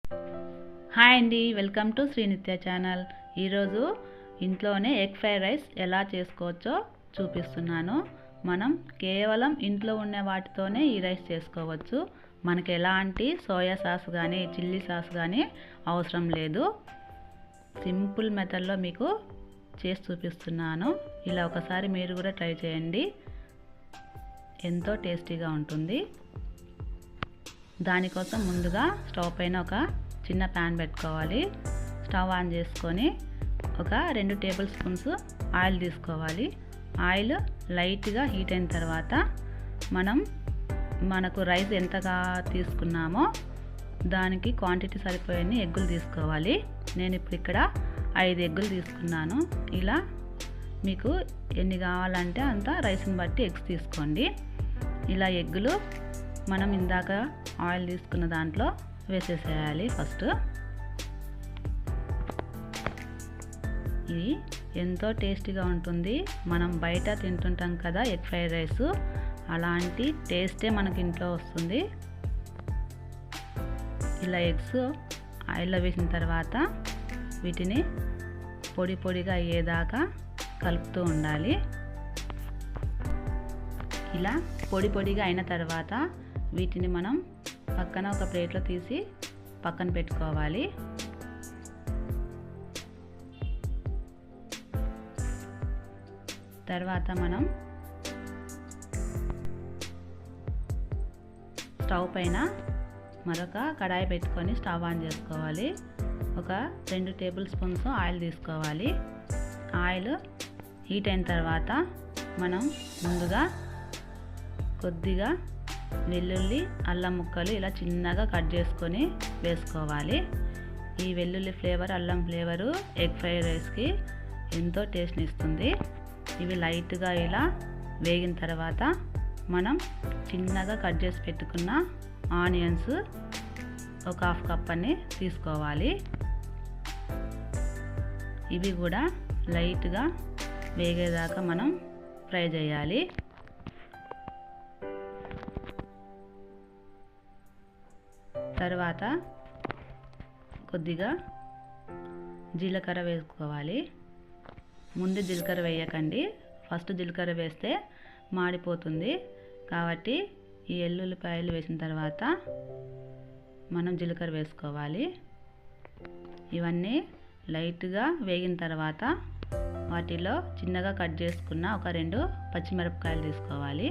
Hi అండి, welcome to Srinitya channel. ఈరోజు ఇంట్లోనే ఎగ్ ఫ్రైడ్ రైస్ ఎలా చేసుకోవచ్చో చూపిస్తున్నాను. మనం కేవలం ఇంట్లో ఉన్న వాటితోనే ఈ రైస్ చేసుకోవచ్చు. మనకి ఎలాంటి సోయా సాస్ కానీ చిల్లీ సాస్ కానీ అవసరం లేదు. సింపుల్ మెథడ్లో మీకు చేసి చూపిస్తున్నాను. ఇలా ఒకసారి మీరు కూడా ట్రై చేయండి, ఎంతో టేస్టీగా ఉంటుంది. దానికోసం ముందుగా స్టవ్ పైన ఒక చిన్న ప్యాన్ పెట్టుకోవాలి. స్టవ్ ఆన్ చేసుకొని ఒక 2 టేబుల్ స్పూన్స్ ఆయిల్ తీసుకోవాలి. ఆయిల్ లైట్గా హీట్ అయిన తర్వాత మనకు రైస్ ఎంతగా తీసుకున్నామో దానికి క్వాంటిటీ సరిపోయే ఎగ్గులు తీసుకోవాలి. నేను ఇప్పుడు ఇక్కడ 5 ఎగ్గులు తీసుకున్నాను. ఇలా మీకు ఎన్ని కావాలంటే అంత రైస్ని బట్టి ఎగ్స్ తీసుకోండి. ఇలా ఎగ్గులు మనం ఇందాక ఆయిల్ తీసుకున్న దాంట్లో వేసేసేయాలి. ఫస్ట్ ఇది ఎంతో టేస్టీగా ఉంటుంది. మనం బయట తింటుంటాం కదా ఎగ్ ఫ్రైడ్ రైస్, అలాంటి టేస్టే మనకి ఇంట్లో వస్తుంది. ఇలా ఎగ్స్ ఆయిల్లో వేసిన తర్వాత వీటిని పొడి పొడిగా అయ్యేదాకా కలుపుతూ ఉండాలి. ఇలా పొడి పొడిగా అయిన తర్వాత వీటిని మనం పక్కన ఒక ప్లేట్లో తీసి పక్కన పెట్టుకోవాలి. తర్వాత మనం స్టవ్ పైన మరొక కడాయి పెట్టుకొని స్టవ్ ఆన్ చేసుకోవాలి. ఒక 2 టేబుల్ స్పూన్స్ ఆయిల్ తీసుకోవాలి. ఆయిల్ హీట్ అయిన తర్వాత మనం ముందుగా కొద్దిగా వెల్లుల్లి అల్లం ముక్కలు ఇలా చిన్నగా కట్ చేసుకొని వేసుకోవాలి. ఈ వెల్లుల్లి ఫ్లేవర్ అల్లం ఫ్లేవరు ఎగ్ ఫ్రైడ్ రైస్కి ఎంతో టేస్ట్ని ఇస్తుంది. ఇవి లైట్గా ఇలా వేగిన తర్వాత మనం చిన్నగా కట్ చేసి పెట్టుకున్న ఆనియన్స్ ఒక 1/2 కప్ అని తీసుకోవాలి. ఇవి కూడా లైట్గా వేగేదాకా మనం ఫ్రై చేయాలి. తర్వాత కొద్దిగా జీలకర్ర వేసుకోవాలి. ముందు జీలకర్ర వేయకండి, ఫస్ట్ జీలకర్ర వేస్తే మాడిపోతుంది. కాబట్టి ఈ ఎల్లుల్లిపాయలు వేసిన తర్వాత మనం జీలకర్ర వేసుకోవాలి. ఇవన్నీ లైట్గా వేగిన తర్వాత వాటిలో చిన్నగా కట్ చేసుకున్న ఒక 2 పచ్చిమిరపకాయలు తీసుకోవాలి.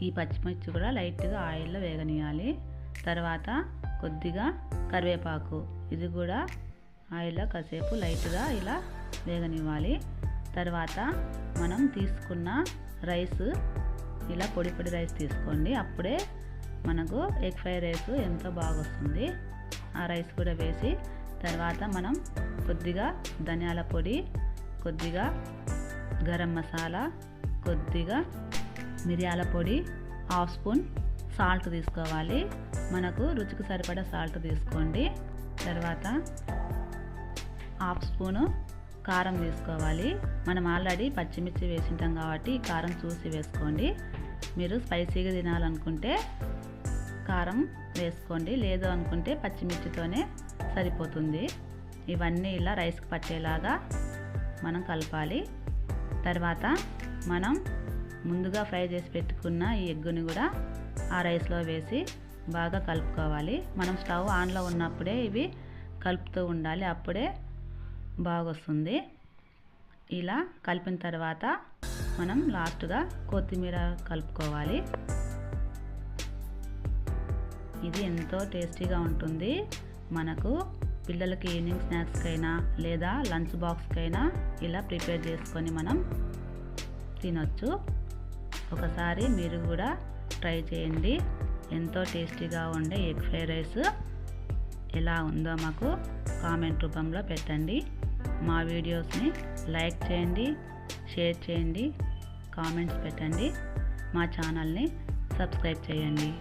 ఈ పచ్చిమిర్చి కూడా లైట్గా ఆయిల్లో వేగనియాలి. తర్వాత కొద్దిగా కరివేపాకు, ఇది కూడా ఆయిల్లో కాసేపు లైట్గా ఇలా వేగనివ్వాలి. తర్వాత మనం తీసుకున్న రైస్ ఇలా పొడి పొడి రైస్ తీసుకోండి, అప్పుడే మనకు ఎగ్ ఫ్రైడ్ రైస్ ఎంతో బాగా వస్తుంది. ఆ రైస్ కూడా వేసి తర్వాత మనం కొద్దిగా ధనియాల పొడి, కొద్దిగా గరం మసాలా, కొద్దిగా మిరియాల పొడి, 1/2 స్పూన్ సాల్ట్ తీసుకోవాలి. మనకు రుచికి సరిపడా సాల్ట్ తీసుకోండి. తర్వాత 1/2 స్పూను కారం తీసుకోవాలి. మనం ఆల్రెడీ పచ్చిమిర్చి వేసింటాం కాబట్టి కారం చూసి వేసుకోండి. మీరు స్పైసీగా తినాలనుకుంటే కారం వేసుకోండి, లేదు అనుకుంటే పచ్చిమిర్చితోనే సరిపోతుంది. ఇవన్నీ ఇలా రైస్కి పట్టేలాగా మనం కలపాలి. తర్వాత మనం ముందుగా ఫ్రై చేసి పెట్టుకున్న ఈ ఎగ్గుని కూడా ఆ రైస్లో వేసి బాగా కలుపుకోవాలి. మనం స్టవ్ ఆన్లో ఉన్నప్పుడే ఇవి కలుపుతూ ఉండాలి, అప్పుడే బాగొస్తుంది. ఇలా కలిపిన తర్వాత మనం లాస్ట్గా కొత్తిమీర కలుపుకోవాలి. ఇది ఎంతో టేస్టీగా ఉంటుంది. మనకు పిల్లలకి ఈవినింగ్ స్నాక్స్కైనా లేదా లంచ్ బాక్స్కైనా ఇలా ప్రిపేర్ చేసుకొని మనం తినొచ్చు. ఒకసారి మీరు కూడా ట్రై చేయండి. ఎంతో టేస్టీగా ఉండే ఎగ్ ఫ్రైడ్ రైస్ ఎలా ఉందో మాకు కామెంట్ రూపంలో పెట్టండి. మా వీడియోస్ని లైక్ చేయండి, షేర్ చేయండి, కామెంట్స్ పెట్టండి. మా ఛానల్ని సబ్స్క్రైబ్ చేయండి.